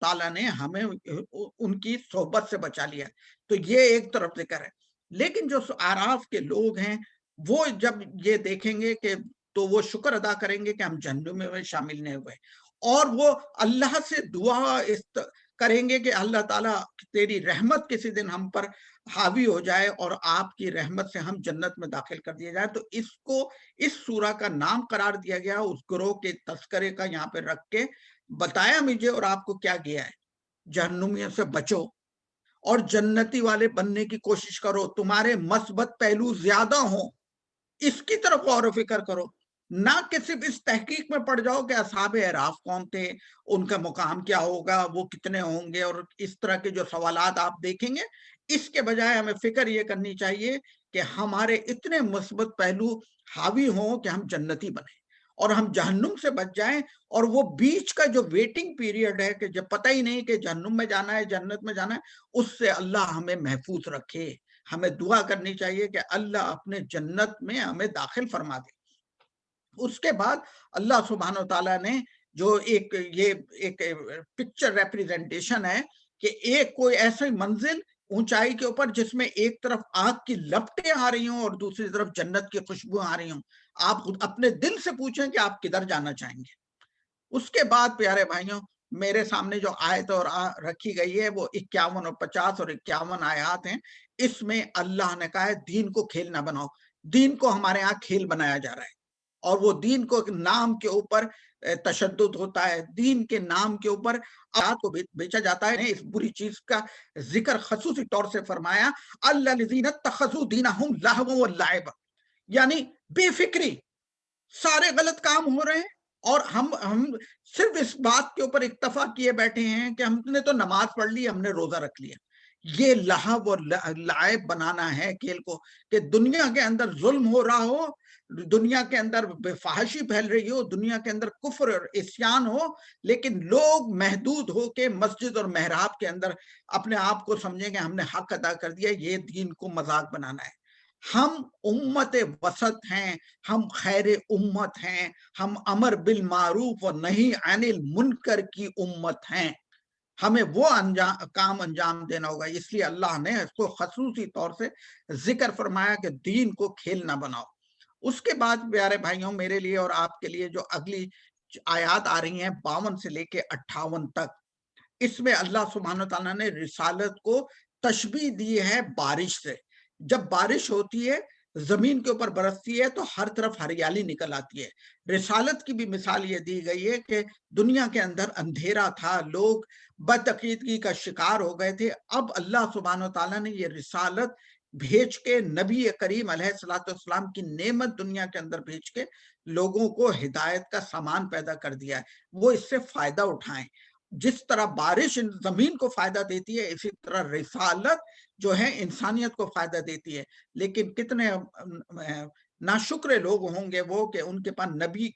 ताला ने हमें उनकी सोहबत से बचा लिया। तो ये एक तरफ ज़िक्र है। लेकिन जो आराफ के लोग हैं, वो जब ये देखेंगे कि तो वो शुक्र अदा करेंगे कि हम जहन्नुम में शामिल नहीं हुए, और वो अल्लाह से दुआ करेंगे कि अल्लाह ताला तेरी रहमत किसी दिन हम पर हावी हो जाए और आपकी रहमत से हम जन्नत में दाखिल कर दिए जाए। तो इसको इस सूरा का नाम करार दिया गया उस ग्रोह के तस्करे का, यहाँ पे रख के बताया मुझे और आपको क्या किया है, जहन्नुमियों से बचो और जन्नती वाले बनने की कोशिश करो, तुम्हारे मस्बत पहलू ज्यादा हो, इसकी तरफ गौर फिक्र करो, ना कि सिर्फ इस तहकीक में पड़ जाओ कि असहाबे अराफ कौन थे, उनका मुकाम क्या होगा, वो कितने होंगे, और इस तरह के जो सवालात आप देखेंगे। इसके बजाय हमें फिक्र ये करनी चाहिए कि हमारे इतने मुस्बत पहलू हावी हों कि हम जन्नती बने और हम जहन्नुम से बच जाएं। और वो बीच का जो वेटिंग पीरियड है कि जब पता ही नहीं कि जहन्नुम में जाना है जन्नत में जाना है, उससे अल्लाह हमें महफूज रखे। हमें दुआ करनी चाहिए कि अल्लाह अपने जन्नत में हमें दाखिल फरमा दे। उसके बाद अल्लाह सुब्हान तआला ने जो ये एक पिक्चर रिप्रेजेंटेशन है कि एक कोई ऐसी मंजिल ऊंचाई के ऊपर जिसमें एक तरफ आग की लपटें आ रही हों और दूसरी तरफ जन्नत की खुशबू आ रही हों। आप अपने दिल से पूछें कि आप किधर जाना चाहेंगे। उसके बाद प्यारे भाइयों, मेरे सामने जो आयत और रखी गई है वो 51 और 50 और 51 आयात हैं। इसमें अल्लाह ने कहा है दीन को खेल ना बनाओ। दीन को हमारे यहाँ खेल बनाया जा रहा है, और वो दीन को नाम के ऊपर तशद्दुद होता है, दीन के नाम के ऊपर रात को बेचा जाता है। इस बुरी चीज का जिक्र खसूसी तौर से फरमाया, अल्लज़ीना तखज़ू दीनहुम लहवन व लाइबा, यानी बेफिक्री, सारे गलत काम हो रहे हैं और हम सिर्फ इस बात के ऊपर इक्तफा किए बैठे हैं कि हमने तो नमाज पढ़ ली, हमने रोजा रख लिया। ये लहव और लाइब बनाना है खेल को, कि दुनिया के अंदर जुल्म हो रहा हो, दुनिया के अंदर बेफाहशी फैल रही हो, दुनिया के अंदर कुफ्र और इस्यान हो, लेकिन लोग महदूद हो के मस्जिद और मेहराब के अंदर अपने आप को समझेंगे हमने हक अदा कर दिया। ये दीन को मजाक बनाना है। हम उम्मत वसत हैं, हम खैर उम्मत हैं, हम अमर बिल मारूफ और नहीं अनिल मुनकर की उम्मत हैं। हमें वो काम अंजाम देना होगा। इसलिए अल्लाह ने इसको खसूसी तौर से जिक्र फरमाया कि दीन को खेल ना बनाओ। उसके बाद प्यारे भाइयों, मेरे लिए और आपके लिए जो अगली आयात आ रही हैं 52 से लेके 58 तक, इसमें अल्लाह सुब्हान तआला ने रिसालत को तशबीह दी है बारिश से। जब बारिश होती है, जमीन के ऊपर बरसती है, तो हर तरफ हरियाली निकल आती है। रिसालत की भी मिसाल ये दी गई है कि दुनिया के अंदर अंधेरा था, लोग बदअकीदगी का शिकार हो गए थे। अब अल्लाह सुब्हान तआला ने ये रिसालत भेज के नबी करीम अलैहिस्सलाम की नेमत दुनिया के अंदर भेज के लोगों को हिदायत का सामान पैदा कर दिया है। वो इससे फायदा उठाएं। जिस तरह बारिश जमीन को फायदा देती है, इसी तरह रिसालत जो है इंसानियत को फायदा देती है। लेकिन कितने नाशुक्र लोग होंगे वो कि उनके पास नबी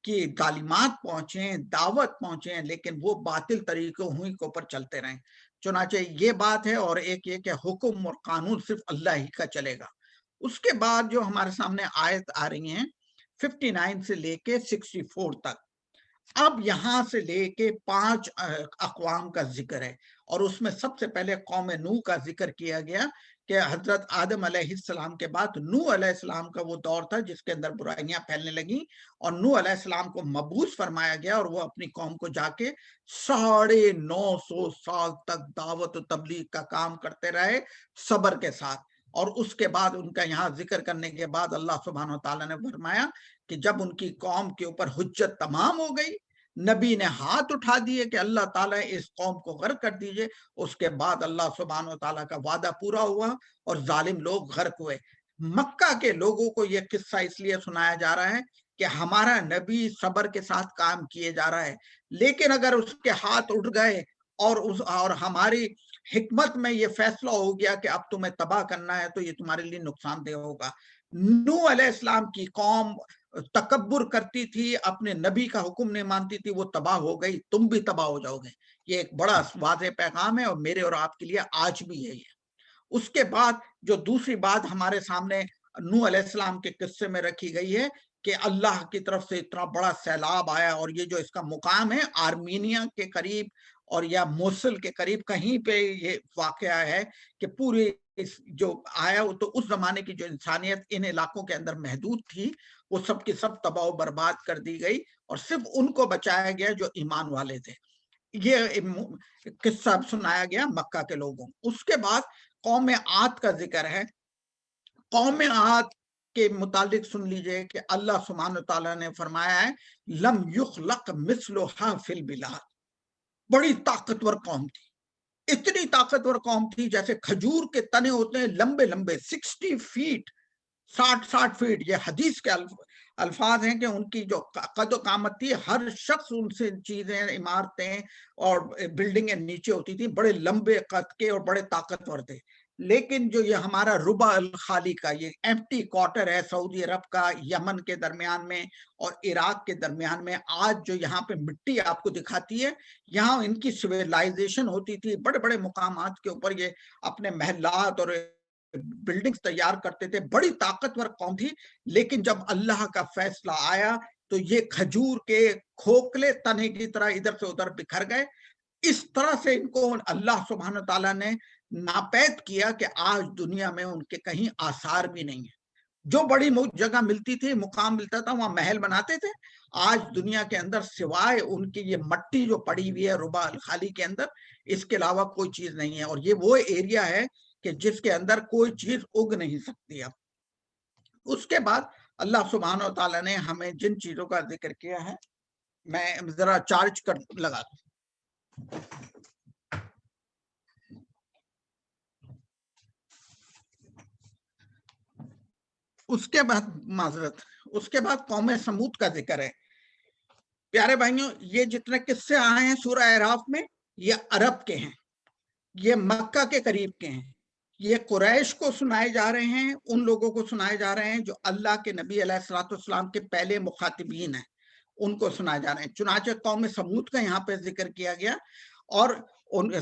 की तालीमात पहुंचे, दावत पहुंचे, लेकिन वो बातिल तरीकों हुई के ऊपर चलते रहें। चुनाचे ये बात है। और एक ये कि हुक्म और कानून सिर्फ अल्लाह ही का चलेगा। उसके बाद जो हमारे सामने आयत आ रही हैं 59 से लेके 64 तक, अब यहां से लेके 5 अक़वाम का जिक्र है। और उसमें सबसे पहले कौम नूह का जिक्र किया गया कि हजरत आदम अलैहिस्सलाम के बाद नूह अलैहिस्सलाम का वो दौर था जिसके अंदर बुराइयां फैलने लगी, और नूह अलैहिस्सलाम को मबूस फरमाया गया और वो अपनी कौम को जाके 950 साल तक दावत और तबलीग का काम करते रहे सब्र के साथ। और उसके बाद उनका यहाँ जिक्र करने के बाद अल्लाह सुब्हान तआला ने फरमाया कि जब उनकी कौम के ऊपर हुज्जत तमाम हो गई, नबी ने हाथ उठा दिए कि अल्लाह ताला इस कौम को गर्क कर दीजिए। उसके बाद अल्लाह सुब्हान ताला का वादा पूरा हुआ और जालिम लोग गर्क हुए। मक्का के लोगों को यह किस्सा इसलिए सुनाया जा रहा है कि हमारा नबी सब्र के साथ काम किए जा रहा है, लेकिन अगर उसके हाथ उठ गए और हमारी हिकमत में ये फैसला हो गया कि अब तुम्हें तबाह करना है, तो ये तुम्हारे लिए नुकसानदेह होगा। नूह अलैहिस्सलाम की कौम तकब्बुर करती थी, अपने नबी का हुक्म नहीं मानती थी, वो तबाह हो गई, तुम भी तबाह हो जाओगे। ये एक बड़ा वाज़ेह पैगाम है और मेरे और आपके लिए आज भी है ये। उसके बाद जो दूसरी बात हमारे सामने नूह अलैहिस्सलाम के किस्से में रखी गई है कि अल्लाह की तरफ से इतना बड़ा सैलाब आया, और ये जो इसका मुकाम है आर्मीनिया के करीब اور یا موصل کے قریب کہیں پہ یہ واقعہ ہے کہ پورے جو آیا وہ تو اس زمانے کی جو انسانیت ان علاقوں کے اندر محدود تھی وہ سب کی سب تباہ و برباد کر دی گئی اور صرف ان کو بچایا گیا جو ایمان والے تھے. یہ قصہ سنایا گیا مکہ کے لوگوں. اس کے بعد قوم عاد کا ذکر ہے. قوم عاد کے متعلق سن لیجئے کہ اللہ سبحانہ تعالیٰ نے فرمایا ہے لم یخلق مثلھا فی البلاد. بڑی طاقتور قوم تھی, اتنی طاقتور قوم تھی جیسے کھجور کے تنے ہوتے ہیں لمبے لمبے 60 فیٹ 60 فیٹ. یہ حدیث کے الفاظ ہیں کہ ان کی جو قد و قامت تھی ہر شخص ان سے چیزیں عمارتیں اور بلڈنگیں نیچے ہوتی تھی, بڑے لمبے قد کے اور بڑے طاقتور تھے. لیکن جو یہ ہمارا ربع الخالی کا یہ ایمپٹی کوارٹر ہے سعودی عرب کا یمن کے درمیان میں اور عراق کے درمیان میں, آج جو یہاں پہ مٹی آپ کو دکھاتی ہے یہاں ان کی سویلائزیشن ہوتی تھی, بڑے بڑے مقامات کے اوپر یہ اپنے محلات اور بلڈنگز تیار کرتے تھے, بڑی طاقتور قوم تھی. لیکن جب اللہ کا فیصلہ آیا تو یہ کھجور کے کھوکھلے تنے کی طرح ادھر سے ادھر بکھر گئے. اس طرح سے ان کو اللہ سبحانہ تعالیٰ نے ناپید کیا کہ آج دنیا میں ان کے کہیں آثار بھی نہیں ہیں. جو بڑی جگہ ملتی تھی, مقام ملتا تھا, وہاں محل بناتے تھے. آج دنیا کے اندر سوائے ان کی یہ مٹی جو پڑی ہوئی ہے ربع الخالی کے اندر, اس کے علاوہ کوئی چیز نہیں ہے. اور یہ وہ ایریا ہے کہ جس کے اندر کوئی چیز اگ نہیں سکتی. اب اس کے بعد اللہ سبحانہ و تعالیٰ نے ہمیں جن چیزوں کا ذکر کیا ہے, میں ذرا چارج کر لگا دوں. اس کے بعد معذرت اس کے بعد قوم سمود کا ذکر ہے. پیارے بھائیوں, یہ جتنے قصے آئے ہیں سورہ اعراف میں یہ عرب کے ہیں, یہ مکہ کے قریب کے ہیں, یہ قریش کو سنائے جا رہے ہیں, ان لوگوں کو سنائے جا رہے ہیں جو اللہ کے نبی علیہ الصلوۃ والسلام کے پہلے مخاطبین ہیں, ان کو سنائے جا رہے ہیں. چنانچہ قوم سمود کا یہاں پہ ذکر کیا گیا اور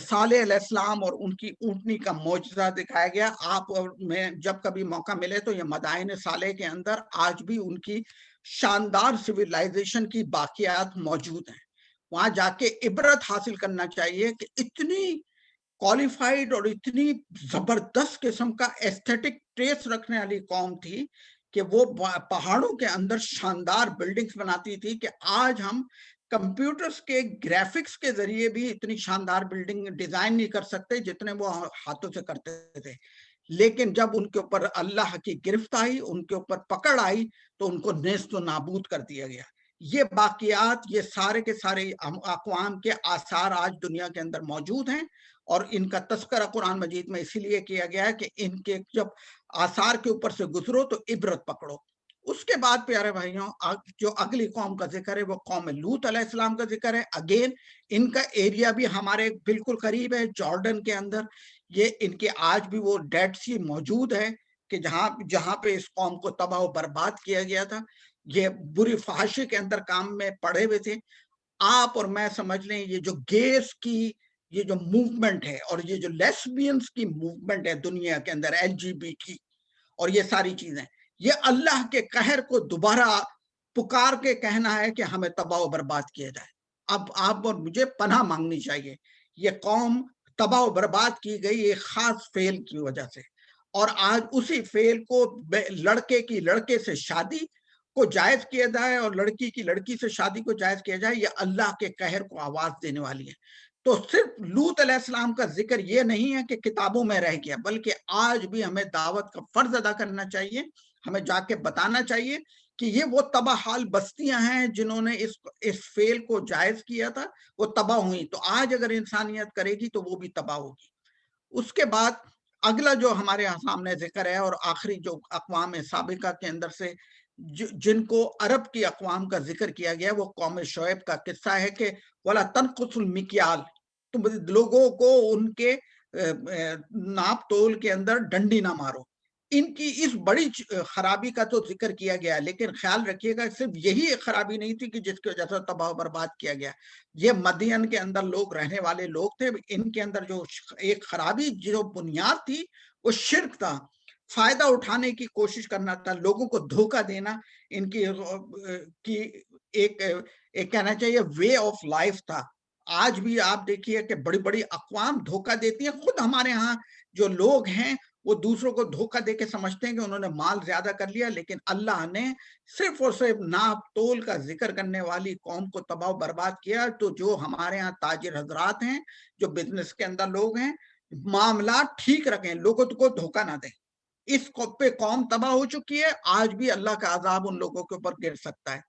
صالح علیہ السلام اور ان کی اونٹنی کا معجزہ دکھایا گیا. آپ اور میں جب کبھی موقع ملے تو یہ مدائن صالح کے اندر آج بھی ان کی شاندار سویلائزیشن کی باقیات موجود ہیں. وہاں جا کے عبرت حاصل کرنا چاہیے کہ اتنی کوالیفائیڈ اور اتنی زبردست قسم کا ایسٹھیٹک ٹریس رکھنے والی قوم تھی کہ وہ پہاڑوں کے اندر شاندار بلڈنگز بناتی تھی کہ آج ہم کمپیوٹرز کے گرافکس کے ذریعے بھی اتنی شاندار بلڈنگ ڈیزائن نہیں کر سکتے جتنے وہ ہاتھوں سے کرتے تھے. لیکن جب ان کے اوپر اللہ کی گرفت آئی, ان کے اوپر پکڑ آئی تو ان کو نیست و نابود کر دیا گیا. یہ باقیات یہ سارے کے سارے اقوام کے آثار آج دنیا کے اندر موجود ہیں اور ان کا تذکرہ قرآن مجید میں اسی لیے کیا گیا ہے کہ ان کے جب آثار کے اوپر سے گزرو تو عبرت پکڑو. اس کے بعد پیارے بھائیوں جو اگلی قوم کا ذکر ہے وہ قوم لوط علیہ السلام کا ذکر ہے. اگین ان کا ایریا بھی ہمارے بالکل قریب ہے, جارڈن کے اندر. یہ ان کے آج بھی وہ ڈیڈ سی موجود ہے کہ جہاں پہ اس قوم کو تباہ و برباد کیا گیا تھا. یہ بری فحاشی کے اندر کام میں پڑے ہوئے تھے. آپ اور میں سمجھ لیں یہ جو گیس کی یہ جو موومنٹ ہے اور یہ جو لیسبینز کی موومنٹ ہے دنیا کے اندر, LGBT اور یہ ساری چیزیں, یہ اللہ کے قہر کو دوبارہ پکار کے کہنا ہے کہ ہمیں تباہ و برباد کیا جائے. اب آپ اور مجھے پناہ مانگنی چاہیے. یہ قوم تباہ و برباد کی گئی ایک خاص فعل کی وجہ سے, اور آج اسی فعل کو لڑکے کی لڑکے سے شادی کو جائز کیا جائے اور لڑکی کی لڑکی سے شادی کو جائز کیا جائے, یہ اللہ کے قہر کو آواز دینے والی ہے. تو صرف لوط علیہ السلام کا ذکر یہ نہیں ہے کہ کتابوں میں رہ گیا, بلکہ آج بھی ہمیں دعوت کا فرض ادا کرنا چاہیے. ہمیں جا کے بتانا چاہیے کہ یہ وہ تباہ حال بستیاں ہیں جنہوں نے اس فعل کو جائز کیا تھا, وہ تباہ ہوئی. تو آج اگر انسانیت کرے گی تو وہ بھی تباہ ہوگی. اس کے بعد اگلا جو ہمارے سامنے ذکر ہے اور آخری جو اقوام سابقہ کے اندر سے جن کو عرب کی اقوام کا ذکر کیا گیا وہ قوم شعیب کا قصہ ہے کہ وَلَا تَنْقُصُ الْمِكْيَالَ, تم لوگوں کو ان کے ناپ تول کے اندر ڈنڈی نہ مارو. ان کی اس بڑی خرابی کا تو ذکر کیا گیا, لیکن خیال رکھیے گا صرف یہی ایک خرابی نہیں تھی کہ جس کی وجہ سے تباہ و برباد کیا گیا. یہ مدین کے اندر لوگ رہنے والے لوگ تھے, ان کے اندر جو ایک خرابی جو بنیاد تھی وہ شرک تھا, فائدہ اٹھانے کی کوشش کرنا تھا, لوگوں کو دھوکہ دینا ان کی ایک کہنا چاہیے وے آف لائف تھا. आज भी आप देखिए कि बड़ी-बड़ी अक़वाम धोखा देती हैं। खुद हमारे यहाँ जो लोग हैं, वो दूसरों को धोखा देके समझते हैं कि उन्होंने माल ज़्यादा कर लिया, लेकिन अल्लाह ने सिर्फ़ और सिर्फ़ नाप-तोल का ज़िक्र करने वाली कौम को तबाह-बर्बाद किया। तो जो हमारे यहाँ ताजिर हज़रात हैं, जो बिज़नेस के अंदर लोग हैं, मामलात ठीक रखें, लोगों को धोखा ना दें। इस पे कौम तबाह हो चुकी है, आज भी अल्लाह का अज़ाब उन लोगों के ऊपर गिर सकता है।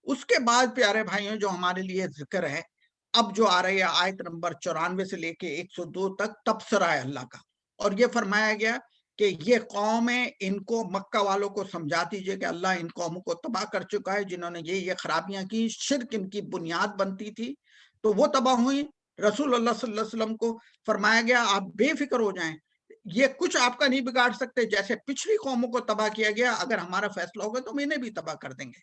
उसके बाद प्यारे भाइयों जो हमारे लिए ज़िक्र है, अब जो आ रही है आयत नंबर 94 से लेके 102 तक तबसरा है अल्लाह का। और ये फरमाया गया कि ये कौमें, इनको मक्का वालों को समझा दीजिए कि अल्लाह इन कौमों को तबाह कर चुका है जिन्होंने ये खराबियाँ की, शिर्क इनकी बुनियाद बनती थी, तो वो तबाह हुई। रसूल अल्लाह सल्लल्लाहु अलैहि वसल्लम को फरमाया गया आप बेफ़िक्र हो जाएँ, ये कुछ आपका नहीं बिगाड़ सकते, जैसे पिछली कौमों को तबाह किया गया, अगर हमारा फैसला होगा तो हम इन्हें भी तबाह कर देंगे।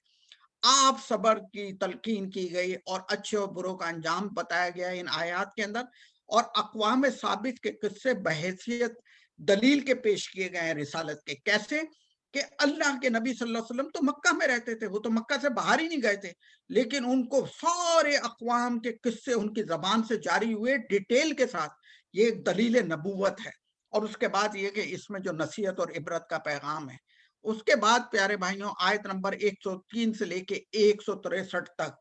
आप सब्र की तलकीन की गई और अच्छे और बुरों का अंजाम बताया गया इन आयात के अंदर, और अक़वाम साबित के किस्से बहैसियत दलील के पेश किए गए हैं रिसालत के। कैसे? कि अल्लाह के नबी सल्लल्लाहु अलैहि वसल्लम तो मक्का में रहते थे, वो तो मक्का से बाहर ही नहीं गए थे, लेकिन उनको सारे अक़वाम के किस्से उनकी ज़बान से जारी हुए डिटेल के साथ। ये एक दलील नबूवत है। और उसके बाद ये कि इसमें जो नसीहत और इबरत का पैगाम है। उसके बाद प्यारे भाइयों आयत नंबर 103 से लेके 163 तक